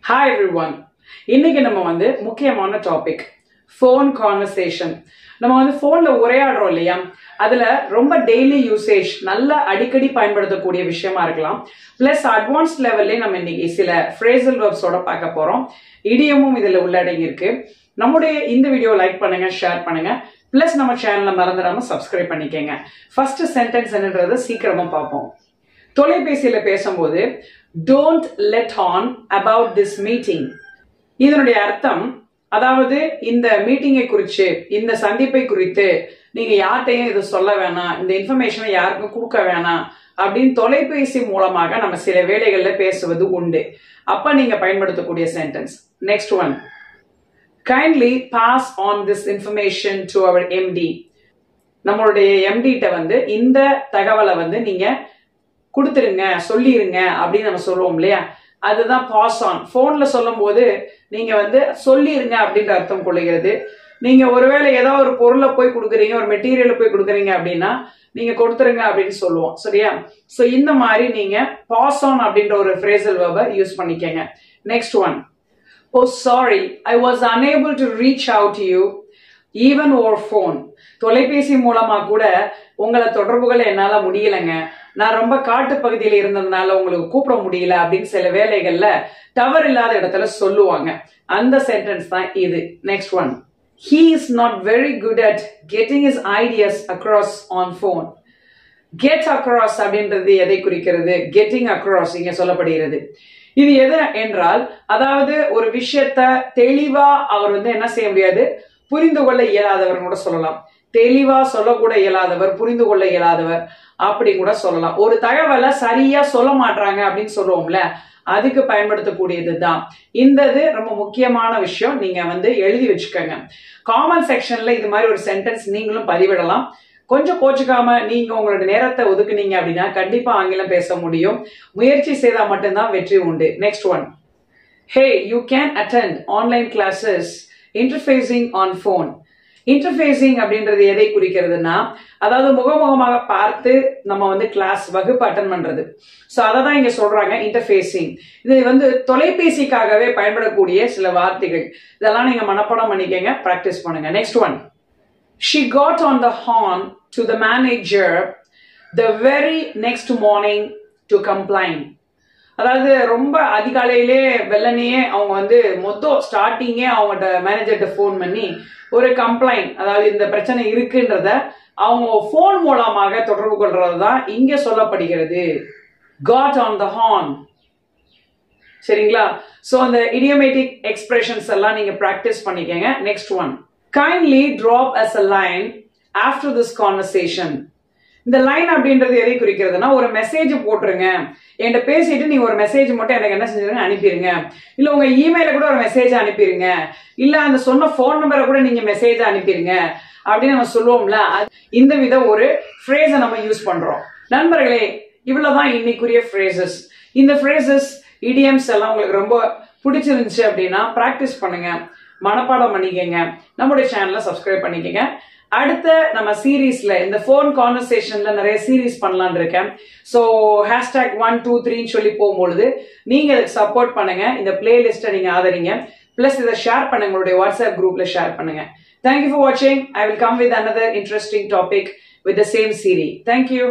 Hi everyone. இன்னைக்கு நம்ம வந்து முக்கியமான டாபிக் phone conversation. நம்ம வந்து phoneல உரையாடுறோம் இல்லையா? அதுல ரொம்ப டெய்லி யூசேஜ் நல்ல அடிக்கடி பயன்படுத்தக்கூடிய விஷயமா இருக்கலாம். பிளஸ் அட்வான்ஸ்ட் லெவல்ல நம்ம இன்னைக்கு சில phrasal verbs ஓட பார்க்க போறோம். இடியமும் இதுல உள்ளடங்கி இருக்கு. நம்முடைய இந்த வீடியோ லைக் பண்ணுங்க, ஷேர் பண்ணுங்க. பிளஸ் நம்ம சேனலை மறந்துடாம சப்ஸ்கிரைப் பண்ணிக்கங்க. ஃபர்ஸ்ட் சென்டென்ஸ் என்னன்றதை சீக்கிரமா பார்ப்போம். தொலைபேசியில பேசும்போது don't let on about this meeting. இதனுடைய அர்த்தம், அதாவது இந்த மீட்டிங்கை குறித்து, இந்த சந்திப்பை குறித்து நீங்க யார்கிட்டையும் இது சொல்ல வேணாம், இந்த இன்ஃபர்மேஷனை யாருக்கும் கொடுக்க வேணாம் அப்படின்னு தொலைபேசி மூலமாக நம்ம சில வேளைகள்ல பேசுவது உண்டு. அப்ப நீங்க பயன்படுத்தக்கூடிய sentence. Next one, kindly pass on this information to our MD. நம்மளுடைய MD கிட்ட வந்து இந்த தகவலை வந்து நீங்க கொடுத்துருங்க, சொல்லிருங்க அப்படின்னு நம்ம சொல்லுவோம் இல்லையா? அதுதான் பாஸ் ஆன். போன்ல சொல்லும் போது நீங்க வந்து சொல்லிருங்க அப்படின்ற அர்த்தம் கொள்ளுகிறது. நீங்க ஒருவேளை ஏதாவது ஒரு பொருளை போய் கொடுக்குறீங்க, ஒரு மெட்டீரியலை போய் கொடுக்குறீங்க அப்படின்னா நீங்க கொடுத்துருங்க அப்படின்னு சொல்லுவோம், சரியா? சோ இந்த மாதிரி நீங்க பாஸ் ஆன் அப்படின்ற ஒரு phrasal verb யூஸ் பண்ணிக்கங்க. Next one, oh sorry, I was unable to reach out to you even over phone. தொலைபேசி மூலமா கூட உங்களை தொடர்புகளை என்னால முடியலங்க, நான் ரொம்ப காட்டு பகுதியில இருந்ததுனால உங்களுக்கு கூப்பிட முடியல அப்படின்னு சில வேலைகள்ல டவர் இல்லாத இடத்துல சொல்லுவாங்க. அந்த சென்டென்ஸ் தான் இது. Next one, he is not very good at getting his ideas across on phone. get across அப்படின்றது எதை குறிக்கிறது? getting across இங்க சொல்லப்படுகிறது. இது எது என்றால், அதாவது ஒரு விஷயத்த தெளிவா அவர் வந்து என்ன செய்ய முடியாது, புரிந்து கொள்ள இயலாதவர் கூட சொல்லலாம். தெளிவா சொல்லக்கூட இயலாதவர், புரிந்து கொள்ள இயலாதவர் அப்படி கூட சொல்லலாம். ஒரு தகவலை சரியா சொல்ல மாட்டாங்க அப்படின்னு சொல்லுவோம்ல, அதுக்கு பயன்படுத்தக்கூடியது தான் இந்தது. ரொம்ப முக்கியமான விஷயம், நீங்க வந்து எழுதி வச்சுக்கோங்க. காமன் செக்ஷன்ல இது மாதிரி ஒரு சென்டென்ஸ் நீங்களும் பதிவிடலாம். கொஞ்சம் கோச்சுக்காம நீங்க உங்களோட நேரத்தை ஒதுக்குனீங்க அப்படின்னா கண்டிப்பா ஆங்கிலம் பேச முடியும். முயற்சி செய்தா மட்டும்தான் வெற்றி உண்டு. Next one, hey, you can attend online classes interfacing on phone. Interfacing அப்படின்றது எதை குறிக்கிறதுனா, அதாவது முகமுகமாக பார்த்து நம்ம வந்து கிளாஸ் வகுப்பு அட்டன் பண்றது. சோ அததான் இங்க சொல்றாங்க இன்டர்ஃபேசிங். இது வந்து தொலைபேசிக்காகவே பயன்படக்கூடிய சில வார்த்தைகள். இதெல்லாம் நீங்க மனப்பாடம் பண்ணிக்கங்க, பிராக்டிஸ் பண்ணுங்க. Next one, she got on the horn to the manager the very next morning to complain. அதாவது ரொம்ப அதிகாலையிலே வெள்ளனையே அவங்க வந்து மொத்தம் ஸ்டார்டிங்கே அவங்கள்ட்ட மேனேஜர்கிட்ட போன் பண்ணி ஒரு கம்ப்ளைண்ட், அதாவது இந்த பிரச்சனை இருக்குன்றத அவங்க போன் மூலமாக தொடர்பு கொள்றது தான் இங்க சொல்லப்படுகிறது. got on the horn. சரிங்களா? சோ அந்த idiomatic expressions எல்லாம் நீங்க பிராக்டிஸ் பண்ணிக்கங்க. Next one, kindly drop us a line after this conversation. இந்த லைன் அப்படின்றது எதை குறிக்கிறதுனா, ஒரு மெசேஜ் போட்டுருங்க, என்கிட்ட பேசிட்டு நீங்க ஒரு மெசேஜ் மட்டும் எனக்கு என்ன செஞ்சிருங்க, அனுப்பிடுங்க. இல்ல உங்க இமெயில கூட ஒரு மெசேஜ் அனுப்பிடுங்க, இல்ல அந்த சொன்ன போன் நம்பரை கூட நீங்க மெசேஜ் அனுப்பிடுங்க அப்படின்னு நம்ம சொல்லுவோம்ல. இந்த வித ஒரு ஃப்ரேஸ நம்ம யூஸ் பண்றோம். நண்பர்களே, இவ்வளவுதான் இன்னைக்குரிய ஃப்ரேசஸ். இந்த ஃப்ரேசஸ் இடியம்ஸ் எல்லாம் உங்களுக்கு ரொம்ப பிடிச்சிருந்துச்சு அப்படின்னா பிராக்டிஸ் பண்ணுங்க, மனப்பாடம் பண்ணிக்கங்க, நம்முடைய சேனலை சப்ஸ்கிரைப் பண்ணிக்கங்க. அடுத்த நம்ம சீரீஸ்ல இந்த போன் கான்வர்சேஷன்ல நிறைய சீரீஸ் பண்ணலாம்னு இருக்கேன். சோ #123 சொல்லி போகும்பொழுது நீங்க அதுக்கு சப்போர்ட் பண்ணுங்க. இந்த பிளேலிஸ்ட்டை நீங்க ஆதரிங்க. பிளஸ் இதை ஷேர் பண்ணுங்க, உங்களுடைய வாட்ஸ்அப் குரூப்ல ஷேர் பண்ணுங்க. Thank you for watching. I will come with another interesting topic with the same series. Thank you.